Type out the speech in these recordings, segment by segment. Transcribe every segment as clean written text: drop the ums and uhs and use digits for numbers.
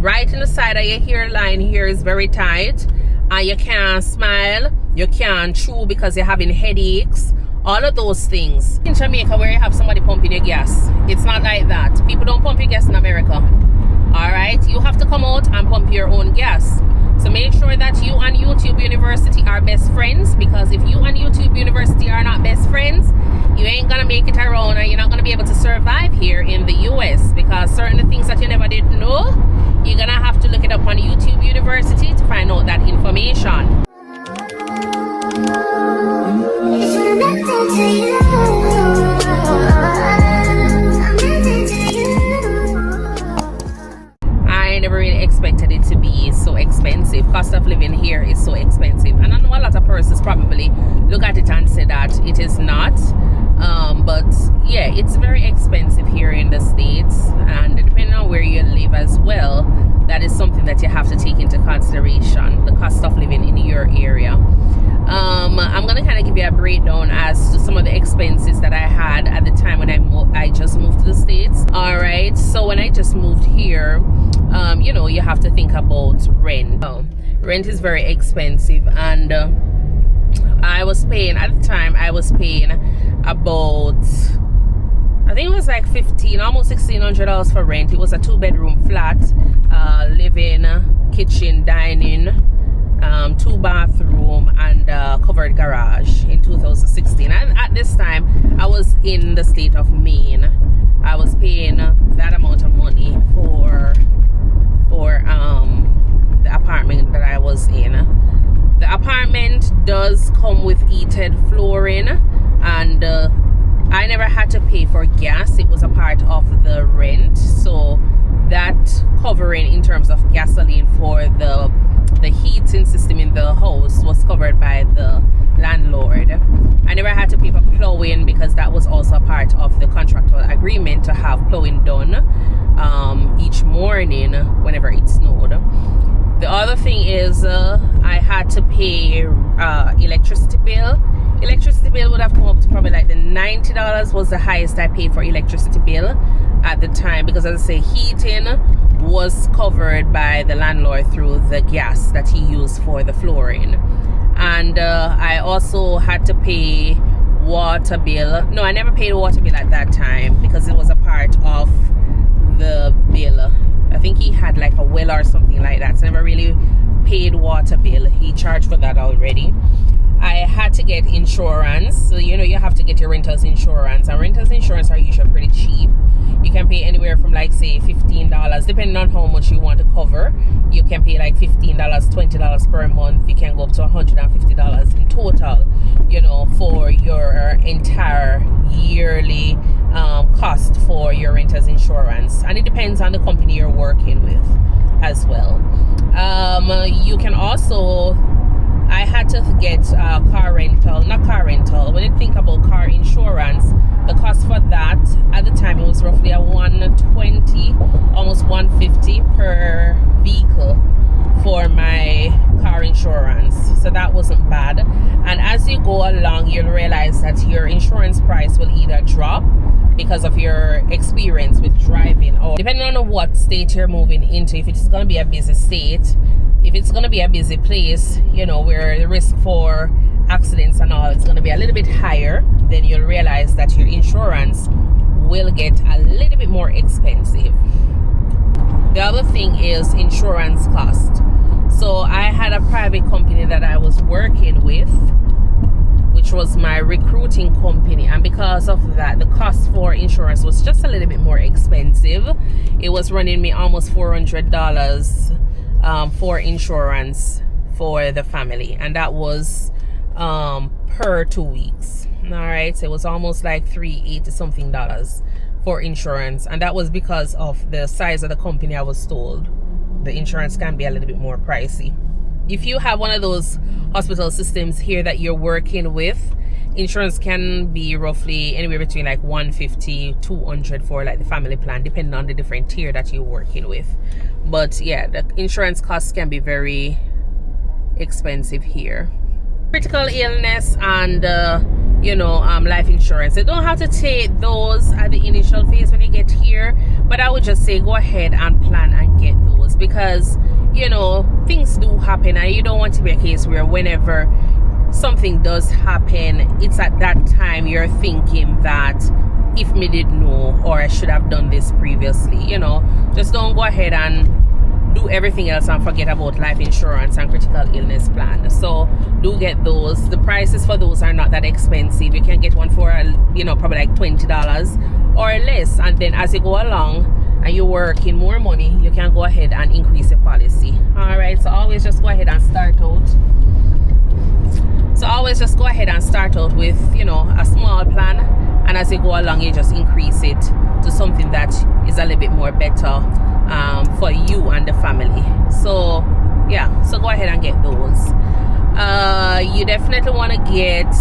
Right in the side of your hairline here is very tight, and you can't smile, you can't chew because you're having headaches, all of those things. In Jamaica, where you have somebody pumping your gas, it's not like that. People don't pump your gas in America. All right, you have to come out and pump your own gas. So make sure that you and YouTube University are best friends, because if you and YouTube University are not best friends, you ain't gonna make it around, and you're not gonna be able to survive here in the US, because certain things that you never did know, you're gonna have to look it up on YouTube University to find out that information. I never really expected it to be so expensive. Cost of living here is so expensive, and I know a lot of persons probably look at it and say that it is not, but yeah, it's very expensive here in the States, and depending on where you live as well, that is something that you have to take into consideration, the cost of living in your area. I'm gonna kind of give you a breakdown as to some of the expenses that I had at the time when I just moved to the States. All right, so when I just moved here, you know, you have to think about rent. Rent is very expensive, and I was paying at the time, I was paying about, I think it was like almost $1,600 for rent. It was a 2-bedroom flat, living, kitchen, dining, 2-bathroom, and covered garage in 2016. And at this time, I was in the state of Maine. I was paying that amount of money for the apartment that I was in. The apartment does come with heated flooring, and I never had to pay for gas. It was a part of the rent, so that covering in terms of gasoline for the heating system in the house was covered by the landlord. I never had to pay for plowing because that was also a part of the contractual agreement to have plowing done each morning whenever it snowed. The other thing is I had to pay electricity bill. Electricity bill would have come up to probably like the $90 was the highest I paid for electricity bill at the time, because as I say, heating was covered by the landlord through the gas that he used for the flooring. And I also had to pay water bill. No, I never paid water bill at that time because it was a part of the bill. I think he had like a well or something like that, so I never really paid water bill. He charged for that already. I had to get insurance, so you know, you have to get your renter's insurance, and renter's insurance are usually pretty cheap. You can pay anywhere from like say $15, depending on how much you want to cover. You can pay like $15, $20 per month. You can go up to $150 in total, you know, for your entire yearly cost for your renter's insurance, and it depends on the company you're working with as well. You can also, I had to get car rental, not car rental. When you think about car insurance, the cost for that at the time, it was roughly a $120, almost $150 per vehicle for my car insurance. So that wasn't bad. And as you go along, you'll realize that your insurance price will either drop because of your experience with driving, or depending on what state you're moving into. If it's going to be a busy state, if it's going to be a busy place, you know, where the risk for accidents and all, it's going to be a little bit higher, then you'll realize that your insurance will get a little bit more expensive. The other thing is insurance cost. So I had a private company that I was working with, which was my recruiting company, and because of that, the cost for insurance was just a little bit more expensive. It was running me almost $400 for insurance for the family, and that was per 2 weeks. All right, so it was almost like $380 something for insurance, and that was because of the size of the company. I was told the insurance can be a little bit more pricey. If you have one of those hospital systems here that you're working with, insurance can be roughly anywhere between like $150, $200 for like the family plan, depending on the different tier that you're working with. But yeah, the insurance costs can be very expensive here. Critical illness and life insurance, you don't have to take those at the initial phase when you get here, But I would just say go ahead and plan and get those, because things do happen, and you don't want to be a case where whenever something does happen, it's at that time you're thinking that if me did know, or I should have done this previously. Just don't go ahead and do everything else and forget about life insurance and critical illness plan. So do get those. The prices for those are not that expensive. You can get one for probably like $20 or less, and then as you go along and you work in more money, you can go ahead and increase your policy. All right, so always just go ahead and start out with a small plan, and as you go along you just increase it to something that is a little bit more better for you and the family. So yeah, so go ahead and get those. You definitely want to get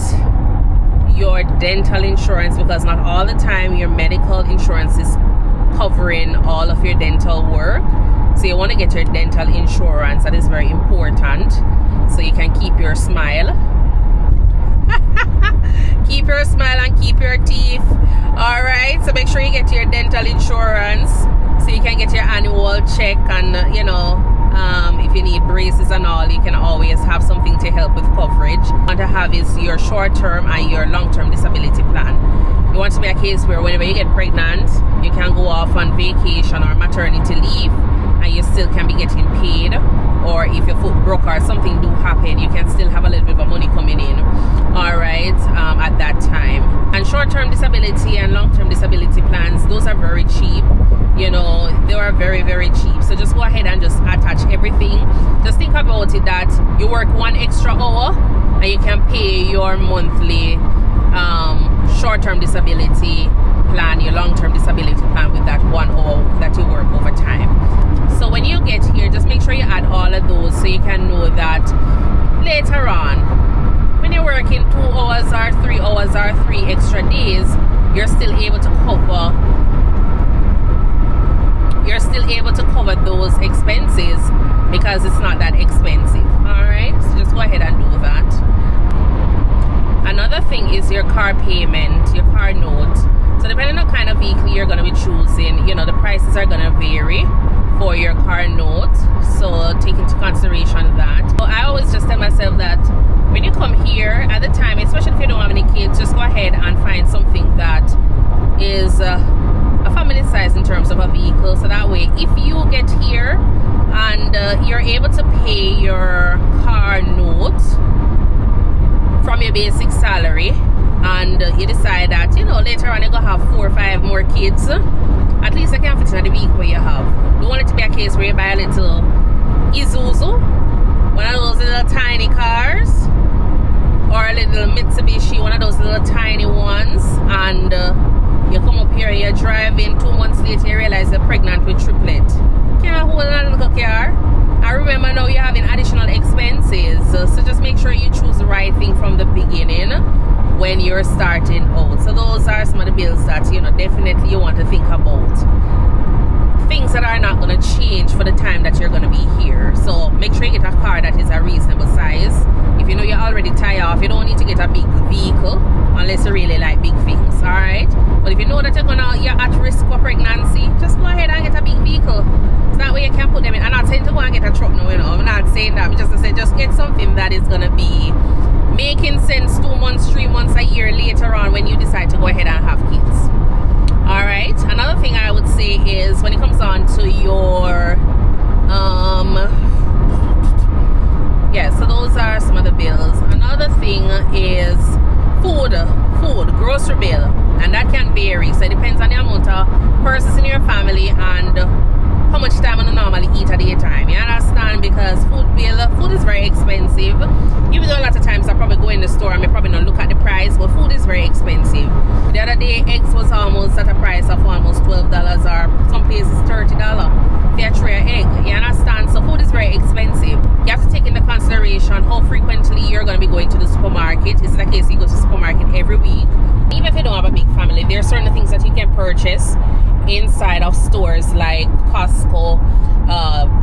your dental insurance, because not all the time your medical insurance is covering all of your dental work. So you want to get your dental insurance. That is very important, so you can keep your smile keep your smile and keep your teeth. All right, so make sure you get your dental insurance so you can get your annual check, and if you need braces and all, you can always have something to help with coverage. What you want to have is your short-term and your long-term disability plan. You want to be a case where whenever you get pregnant, you can go off on vacation or maternity leave and you still can be getting paid, or if your foot broke or something do happen, you can still have a little bit of money coming in, all right, at that time. And short-term disability and long-term disability plans, those are very cheap. They are very, very cheap. So just go ahead and just attach everything. Just think about it that you work 1 extra hour and you can pay your monthly short-term disability plan, your long-term disability plan with that 1 hour that you work over time. So when you get here, just make sure you add all of those so you can know that later on, when you're working 2 hours or 3 hours or 3 extra days, you're still able to cover those expenses, because it's not that expensive. All right, so just go ahead and do that. Another thing is your car payment, your car note. So depending on the kind of vehicle you're going to be choosing, the prices are going to vary for your car note, so take into consideration that. So I always just tell myself that when you come here at the time, especially if you don't have any kids, just go ahead and find something that is a family size in terms of a vehicle, so that way if you get here and you're able to pay your car note from your basic salary, and you decide that later on you're gonna have 4 or 5 more kids, at least you can fit in the vehicle you have. Don't want it to be a case where you buy a little Isuzu, one of those little tiny cars, or a little Mitsubishi, one of those little tiny ones, and you come up here, you're driving, 2 months later you realize you're pregnant with triplet. Can't hold a little car. I remember now you're having additional expenses, so just make sure you choose the right thing from the beginning when you're starting out. So those are some of the bills that definitely you want to think about. Things that are not going to change for the time that you're going to be here. So make sure you get a car that is a reasonable size. If you're already tired off, you don't need to get a big vehicle unless you really like big things, all right? But if you know that you're at risk for pregnancy, just go ahead and get a big vehicle. So that way you can put them in. I'm not saying to go and get a truck now, I'm not saying that. I'm just to say just get something that is going to be making sense 2 months, 3 months, a year later on when you decide to go ahead and have kids. All right, another thing I would say is when it comes on to your so those are some of the bills. Another thing is food, grocery bill, and that can vary. So it depends on the amount of persons in your family and how much time you normally eat at a time. You understand? Because food is very expensive. Even though a lot of times I probably go in the store and I probably not look at the price, but food is very expensive. The other day, eggs was almost at a price of almost $12, or some places $30 for a tray of egg. You understand? So food is very expensive. You have to take into consideration how frequently you're going to be going to the supermarket. Is it the case you go to the supermarket every week? Even if you don't have a big family, there are certain things that you can purchase inside of stores like Costco,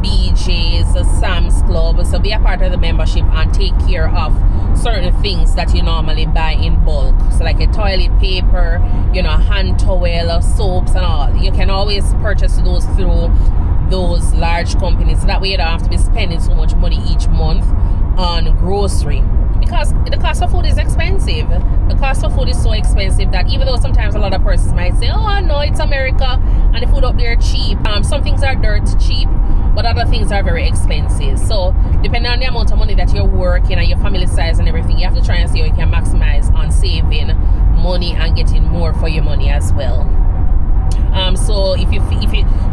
BJ's, Sam's Club, club. So be a part of the membership and take care of certain things that you normally buy in bulk. So like a toilet paper, you know, hand towel, soaps and all. You can always purchase those through those large companies, so that way you don't have to be spending so much money each month on grocery, because the cost of food is expensive. The cost of food is so expensive that even though sometimes a lot of persons might say, oh no, it's America and the food up there cheap, some things are dirt cheap, but other things are very expensive. So depending on the amount of money that you're working and your family size and everything, you have to try and see how you can maximize on saving money and getting more for your money as well. So if you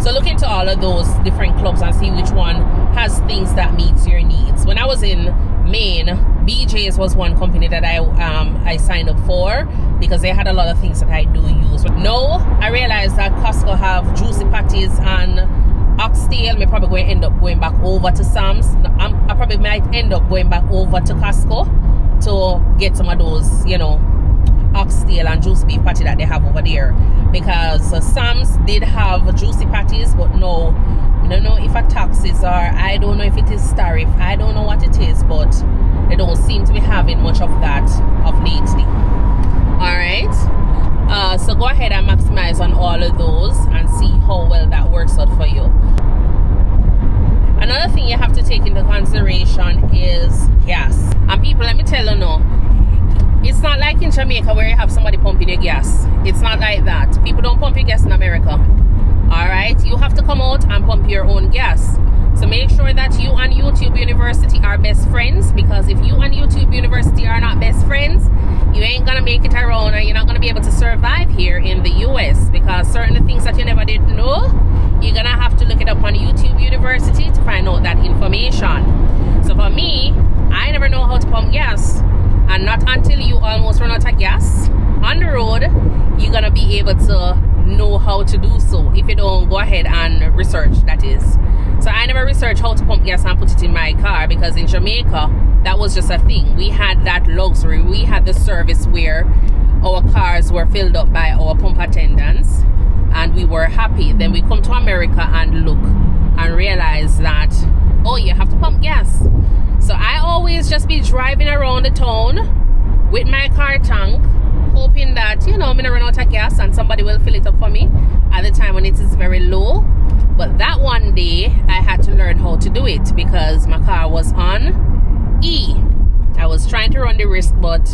so look into all of those different clubs and see which one has things that meets your needs. When I was in Maine, BJ's was one company that I signed up for because they had a lot of things that I do use. Now I realized that Costco have juicy patties and oxtail. Me probably going to end up going back over to Sam's. I probably might end up going back over to Costco to get some of those, you know, oxtail and juicy beef patty that they have over there, because Sam's did have juicy patties, but no, I don't know if a taxes, or I don't know if it is tariff, I don't know what it is, but they don't seem to be having much of that of lately. All right, so go ahead and maximize on all of those and see how well that works out for you. Another thing you have to take into consideration is gas. And people, let me tell you now, it's not like in Jamaica where you have somebody pumping your gas. It's not like that. People don't pump your gas in America. Alright? You have to come out and pump your own gas. So make sure that you and YouTube University are best friends, because if you and YouTube University are not best friends, you ain't gonna make it around and you're not gonna be able to survive here in the US, because certain things that you never did know, you're gonna have to look it up on YouTube University to find out that information. So for me, I never know how to pump gas. And not until you almost run out of gas on the road, you're gonna be able to know how to do so if you don't go ahead and research, that is. So I never researched how to pump gas and put it in my car, because in Jamaica that was just a thing. We had that luxury. We had the service where our cars were filled up by our pump attendants and we were happy. Then we come to America and look and realize that, oh, you have to pump gas. So I always just be driving around the town with my car tank, hoping that, you know, I'm gonna run out of gas and somebody will fill it up for me at the time when it is very low. But that one day I had to learn how to do it because my car was on E. I was trying to run the risk, but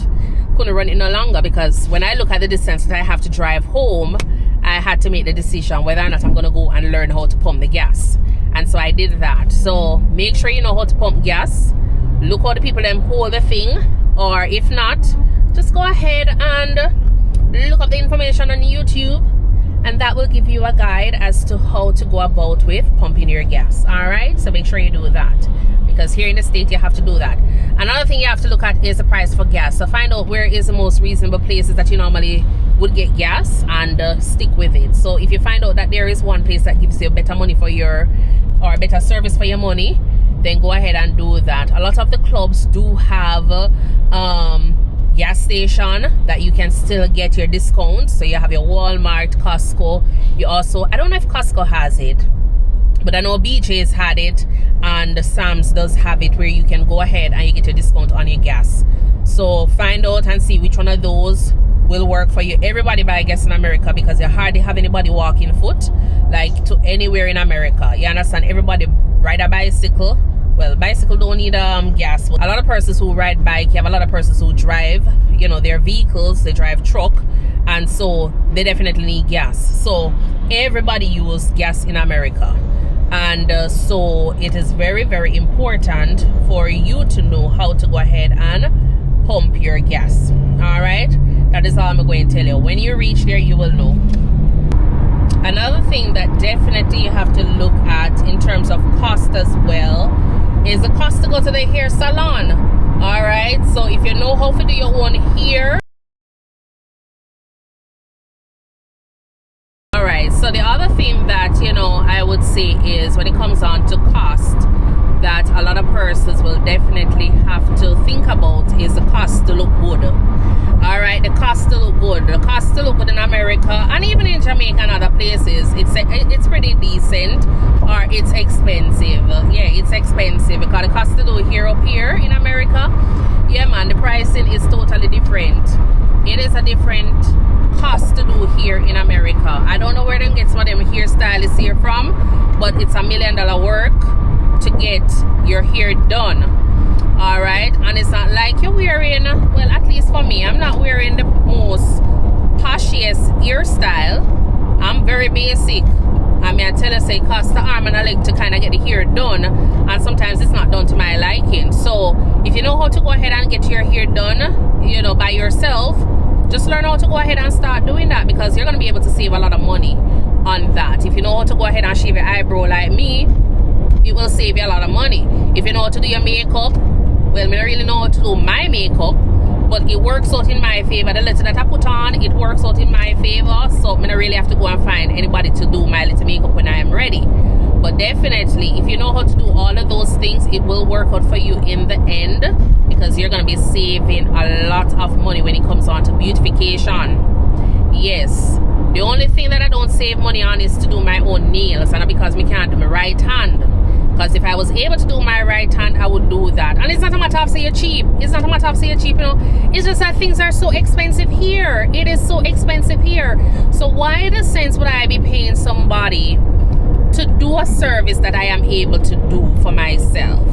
couldn't run it no longer, because when I look at the distance that I have to drive home, I had to make the decision whether or not I'm gonna go and learn how to pump the gas. And so I did that. So make sure you know how to pump gas. Look how the people them hold the thing, or if not, just go ahead and look up the information on YouTube, and that will give you a guide as to how to go about with pumping your gas. All right, so make sure you do that, because here in the state you have to do that. Another thing you have to look at is the price for gas. So find out where is the most reasonable places that you normally would get gas and stick with it. So if you find out that there is one place that gives you better money for your, or better service for your money, then go ahead and do that. A lot of the clubs do have gas station that you can still get your discounts. So you have your Walmart, Costco. You also, I don't know if Costco has it, but I know BJ's had it, and Sam's does have it, where you can go ahead and you get a discount on your gas. So find out and see which one of those will work for you. Everybody buy gas in America because you hardly have anybody walking foot like to anywhere in America. You understand? Everybody ride a bicycle. Well, bicycle don't need gas. A lot of persons who ride bike, you have a lot of persons who drive, you know, their vehicles, they drive truck, and so they definitely need gas. So everybody use gas in America, and so it is very, very important for you to know how to go ahead and pump your gas. All right, that is all I'm going to tell you. When you reach there, you will know. Another thing that definitely you have to look at in terms of cost as well is the cost to go to the hair salon. All right, so if you know how to do your own hair. All right, so the other thing that, you know, I would say is when it comes on to cost, that a lot of persons will definitely have to think about is the cost to look good. All right, the cost to look good. The cost to look good in America and even in Jamaica and other places, it's pretty decent, or it's expensive. Yeah, it's it's expensive because the cost to do here up here in America, yeah man, the pricing is totally different. It is a different cost to do here in America. I don't know where they get some of them hairstylists here from, but it's $1 million work to get your hair done. All right, and it's not like you're wearing, well, at least for me, I'm not wearing the most poshiest hairstyle. I'm very basic. I mean, I tell you, say, it costs the arm and a leg to kind of get the hair done, and sometimes it's not done to my liking. So if you know how to go ahead and get your hair done, you know, by yourself, just learn how to go ahead and start doing that, because you're going to be able to save a lot of money on that. If you know how to go ahead and shave your eyebrow like me, it will save you a lot of money. If you know how to do your makeup, well, I don't really know how to do my makeup, but it works out in my favor. The little that I put on, it works out in my favor. So I don't really have to go and find anybody to do my little makeup when I am ready. But definitely, if you know how to do all of those things, it will work out for you in the end, because you're going to be saving a lot of money when it comes on to beautification. Yes, the only thing that I don't save money on is to do my own nails, and because I can't do my right hand. Because if I was able to do my right hand, I would do that. And it's not a matter of say you're cheap. It's not a matter of say you're cheap, you know. It's just that things are so expensive here. It is so expensive here. So why in a sense would I be paying somebody to do a service that I am able to do for myself?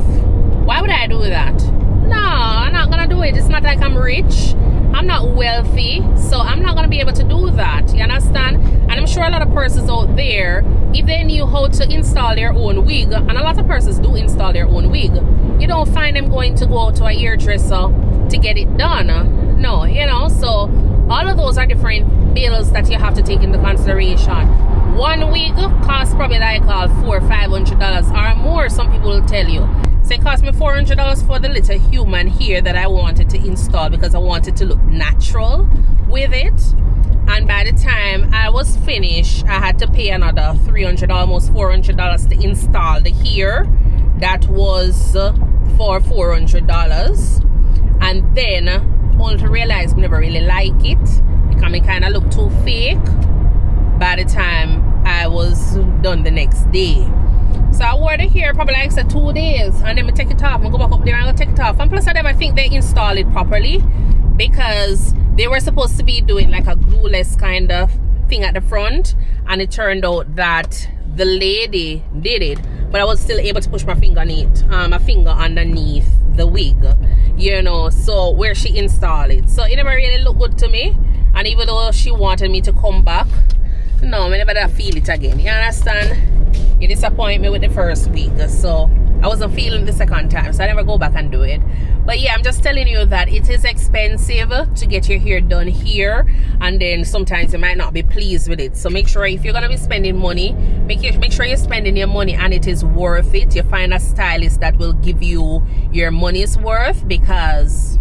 Why would I do that? No, I'm not gonna do it. It's not like I'm rich. I'm not wealthy, so I'm not gonna be able to do that. You understand? And I'm sure a lot of persons out there, if they knew how to install their own wig, and a lot of persons do install their own wig, you don't find them going to go to a hairdresser to get it done. No, you know. So all of those are different bills that you have to take into consideration. One wig costs probably like $400 or $500 or more. Some people will tell you. So it cost me $400 for the little human hair that I wanted to install, because I wanted to look natural with it. And by the time I was finished, I had to pay another $300, almost $400 to install the hair. That was for $400. And then only to realize I never really like it, because it kind of looked too fake by the time I was done the next day. So I wore the hair probably like 2 days, and then I take it off. I go back up there and I take it off. And plus I never think they install it properly, because they were supposed to be doing like a glueless kind of thing at the front, and it turned out that the lady did it, but I was still able to push my finger underneath the wig, you know, so where she installed it. So it never really looked good to me, and even though she wanted me to come back, no, I never feel it again. You understand? You disappoint me with the first week, so I wasn't feeling the second time, so I never go back and do it. But yeah, I'm just telling you that it is expensive to get your hair done here, and then sometimes you might not be pleased with it. So make sure if you're gonna be spending money, make sure you're spending your money and it is worth it. You find a stylist that will give you your money's worth, because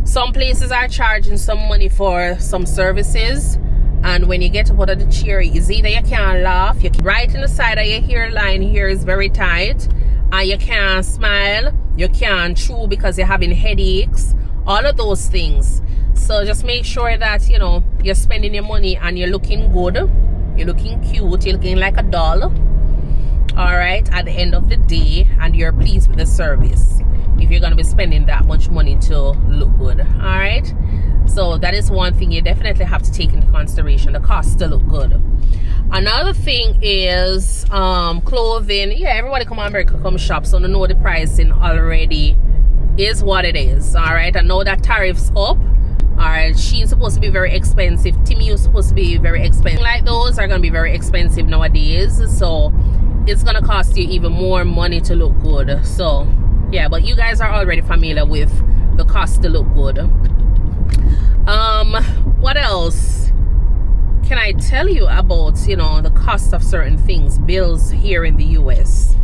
some places are charging some money for some services, and when you get up out of the chair, it's either you can't laugh, you right in the side of your hairline here is very tight, and you can't smile, you can't chew because you're having headaches, all of those things. So just make sure that, you know, you're spending your money and you're looking good, you're looking cute, you're looking like a doll, all right, at the end of the day, and you're pleased with the service if you're going to be spending that much money to look good. All right, so that is one thing you definitely have to take into consideration, the cost to look good. Another thing is clothing. Yeah, everybody come on America, come shop, so they know the pricing already is what it is. All right, I know that tariffs up. All right, Shein's supposed to be very expensive, Timu's supposed to be very expensive. Like those are going to be very expensive nowadays, so it's going to cost you even more money to look good. So yeah, but you guys are already familiar with the cost to look good. What else can I tell you about, you know, the cost of certain things, bills here in the US?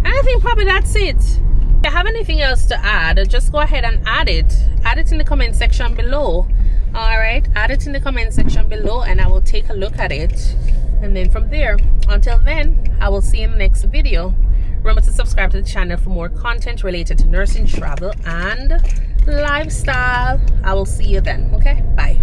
I think probably that's it. If you have anything else to add, just go ahead and add it in the comment section below. All right, add it in the comment section below, and I will take a look at it, and then from there, until then, I will see you in the next video. Remember to subscribe to the channel for more content related to nursing, travel, and lifestyle. I will see you then. Okay, bye.